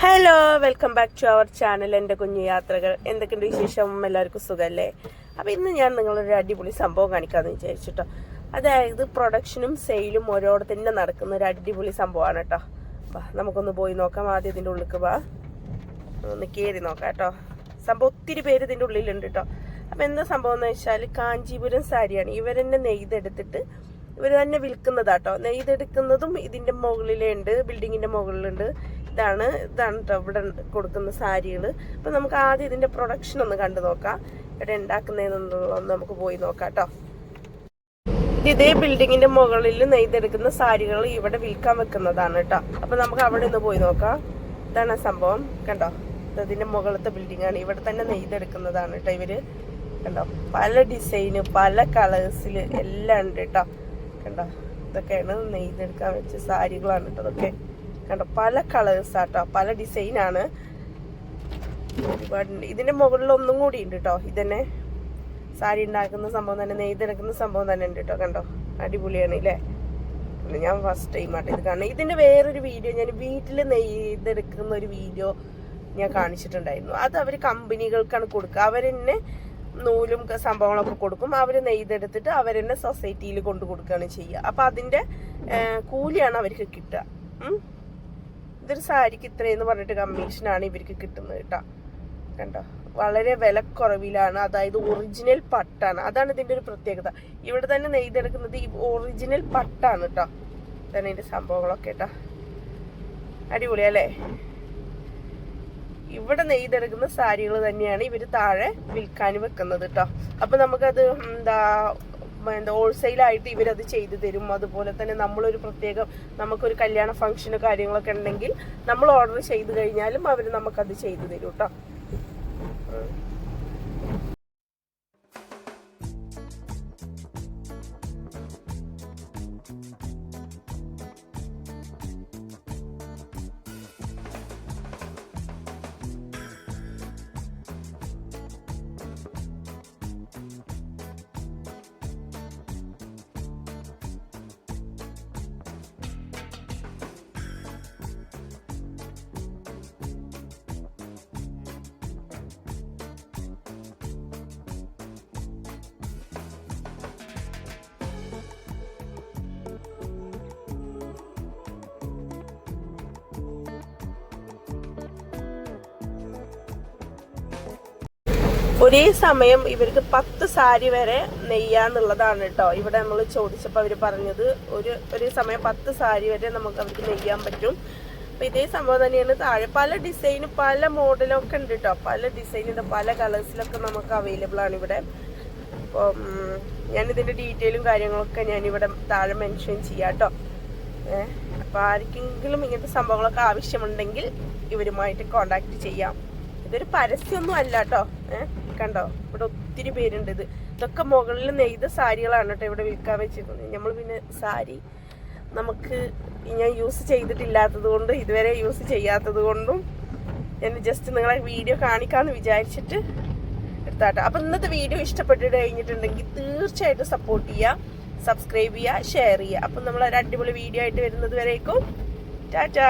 Hello, welcome back to our channel. എൻ്റെ കുഞ്ഞു യാത്രകൾ. എന്തൊക്കെയുണ്ട് വിശേഷം? എല്ലാവർക്കും സുഖമല്ലേ? അപ്പോൾ ഇന്ന് ഞാൻ നിങ്ങളൊരു അടിപൊളി സംഭവം കാണിക്കാമെന്ന് വിചാരിച്ചിട്ടോ. അതായത് പ്രൊഡക്ഷനും സെയിലും ഓരോടെ തന്നെ നടക്കുന്ന ഒരു അടിപൊളി സംഭവമാണ് കേട്ടോ. നമുക്കൊന്ന് പോയി നോക്കാം. ആദ്യം ഇതിൻ്റെ ഉള്ളിലേക്ക് ഒന്ന് കയറി നോക്കാം കേട്ടോ. സംഭവം ഒത്തിരി പേര് ഇതിൻ്റെ ഉള്ളിലുണ്ട് കേട്ടോ. അപ്പോൾ എന്താ സംഭവം എന്ന് വെച്ചാൽ കാഞ്ചീപുരം സാരിയാണ്. ഇവരെന്നെ നെയ്തെടുത്തിട്ട് ഇവർ തന്നെ വിൽക്കുന്നതാട്ടോ. നെയ്തെടുക്കുന്നതും ഇതിൻ്റെ മുകളിലുണ്ട്, ബിൽഡിങ്ങിൻ്റെ മുകളിലുണ്ട്. ഇതാണ് കേട്ടോ ഇവിടെ കൊടുക്കുന്ന സാരികൾ. അപ്പം നമുക്ക് ആദ്യം ഇതിൻ്റെ പ്രൊഡക്ഷൻ ഒന്ന് കണ്ടു നോക്കാം. ഇവിടെ ഉണ്ടാക്കുന്നതെന്നുള്ളതൊന്ന് നമുക്ക് പോയി നോക്കാം കേട്ടോ. ഇതേ ബിൽഡിങ്ങിൻ്റെ മുകളിൽ നെയ്തെടുക്കുന്ന സാരികൾ ഇവിടെ വിൽക്കാൻ വെക്കുന്നതാണ് കേട്ടോ. അപ്പം നമുക്ക് അവിടെ നിന്ന് പോയി നോക്കാം. ഇതാണ് സംഭവം കണ്ടോ. ഇതിൻ്റെ മുകളിലത്തെ ബിൽഡിങ്ങാണ്. ഇവിടെ തന്നെ നെയ്തെടുക്കുന്നതാണ് കേട്ടോ ഇവർ. കണ്ടോ, പല ഡിസൈന് പല കളേഴ്സിൽ എല്ലാം ഉണ്ട് കേട്ടോ. കണ്ടോ, ഇതൊക്കെയാണ് നെയ്തെടുക്കാൻ വെച്ച സാരികളാണ് കേട്ടോ. അതൊക്കെ കണ്ടോ, പല കളേഴ്സാട്ടോ, പല ഡിസൈനാണ്, ഒരുപാടുണ്ട്. ഇതിന്റെ മുകളിൽ ഒന്നും കൂടി ഉണ്ട് കേട്ടോ. ഇതന്നെ സാരി ഉണ്ടാക്കുന്ന സംഭവം തന്നെ, നെയ്തെടുക്കുന്ന സംഭവം തന്നെ ഉണ്ട് കേട്ടോ. കണ്ടോ, അടിപൊളിയാണ് ഇല്ലേ? ഞാൻ ഫസ്റ്റ് ടൈം ആട്ടോ ഇത് കാണുന്നത്. ഇതിന്റെ വേറൊരു വീഡിയോ ഞാൻ വീട്ടിൽ നെയ്തെടുക്കുന്ന ഒരു വീഡിയോ ഞാൻ കാണിച്ചിട്ടുണ്ടായിരുന്നു. അത് അവർ കമ്പനികൾക്കാണ് കൊടുക്കുക. അവരെന്നെ നൂലും സംഭവങ്ങളൊക്കെ കൊടുക്കും. അവർ നെയ്തെടുത്തിട്ട് അവരെന്നെ സൊസൈറ്റിയിൽ കൊണ്ടു കൊടുക്കുകയാണ് ചെയ്യുക. അപ്പം അതിന്റെ കൂലിയാണ് അവർക്ക് കിട്ടുക. ഇതൊരു സാരിക്ക് ഇത്രയെന്ന് പറഞ്ഞിട്ട് കമ്മീഷനാണ് ഇവർക്ക് കിട്ടുന്നത് കേട്ടോ. കണ്ടോ, വളരെ വിലക്കുറവിലാണ്. അതായത് ഒറിജിനൽ പട്ടാണ്. അതാണ് ഇതിന്റെ ഒരു പ്രത്യേകത. ഇവിടെ തന്നെ നെയ്തെടുക്കുന്നത് ഈ ഒറിജിനൽ പട്ടാണ് കേട്ടോ. ഇതാണ് ഇതിന്റെ സംഭവങ്ങളൊക്കെ കേട്ടോ. അടിപൊളിയല്ലേ? ഇവിടെ നെയ്തെടുക്കുന്ന സാരികൾ തന്നെയാണ് ഇവർ താഴെ വിൽക്കാൻ വെക്കുന്നത് കേട്ടോ. അപ്പൊ നമുക്കത് എന്താ ഹോൾസെയിലായിട്ട് ഇവരത് ചെയ്തു തരും. അതുപോലെ തന്നെ നമ്മളൊരു പ്രത്യേകം നമുക്കൊരു കല്യാണ ഫംഗ്ഷനോ കാര്യങ്ങളൊക്കെ ഉണ്ടെങ്കിൽ നമ്മൾ ഓർഡർ ചെയ്ത് കഴിഞ്ഞാലും അവർ നമുക്കത് ചെയ്തു തരും കേട്ടോ. ഒരേ സമയം ഇവർക്ക് 10 സാരി വരെ നെയ്യാന്നുള്ളതാണ് കേട്ടോ. ഇവിടെ നമ്മൾ ചോദിച്ചപ്പോൾ അവർ പറഞ്ഞത് ഒരേ സമയം 10 സാരി വരെ നമുക്ക് അവർക്ക് നെയ്യാൻ പറ്റും. അപ്പം ഇതേ സംഭവം തന്നെയാണ് താഴെ. പല ഡിസൈനും പല മോഡലൊക്കെ ഉണ്ട് കേട്ടോ. പല ഡിസൈനിൻ്റെ പല കളേഴ്സിലൊക്കെ നമുക്ക് അവൈലബിൾ ആണ് ഇവിടെ. അപ്പം ഞാനിതിൻ്റെ ഡീറ്റെയിലും കാര്യങ്ങളൊക്കെ ഞാനിവിടെ താഴെ മെൻഷൻ ചെയ്യാം കേട്ടോ. അപ്പോൾ ആർക്കെങ്കിലും ഇങ്ങനത്തെ സംഭവങ്ങളൊക്കെ ആവശ്യമുണ്ടെങ്കിൽ ഇവരുമായിട്ട് കോണ്ടാക്ട് ചെയ്യാം. ഇതൊരു പരസ്യമൊന്നും അല്ല കേട്ടോ. കണ്ടോ, ഇവിടെ ഒത്തിരി പേരുണ്ട്. ഇതൊക്കെ മുകളിൽ നെയ്ത സാരികളാണ് കേട്ടോ ഇവിടെ വിൽക്കാൻ വെച്ചിരിക്കുന്നത്. നമ്മൾ പിന്നെ സാരി നമുക്ക് ഞാൻ യൂസ് ചെയ്തിട്ടില്ലാത്തത് കൊണ്ട്, ഇതുവരെ യൂസ് ചെയ്യാത്തത് കൊണ്ടും ഞാൻ ജസ്റ്റ് നിങ്ങളെ വീഡിയോ കാണിക്കാമെന്ന് വിചാരിച്ചിട്ട് എടുത്താട്ടോ. അപ്പം ഇന്നത്തെ വീഡിയോ ഇഷ്ടപ്പെട്ടിട്ട് കഴിഞ്ഞിട്ടുണ്ടെങ്കിൽ തീർച്ചയായിട്ടും സപ്പോർട്ട് ചെയ്യുക, സബ്സ്ക്രൈബ് ചെയ്യുക, ഷെയർ ചെയ്യുക. അപ്പം നമ്മളൊരു അടിപൊളി വീഡിയോ ആയിട്ട് വരുന്നത് വരേക്കും ടാറ്റാ.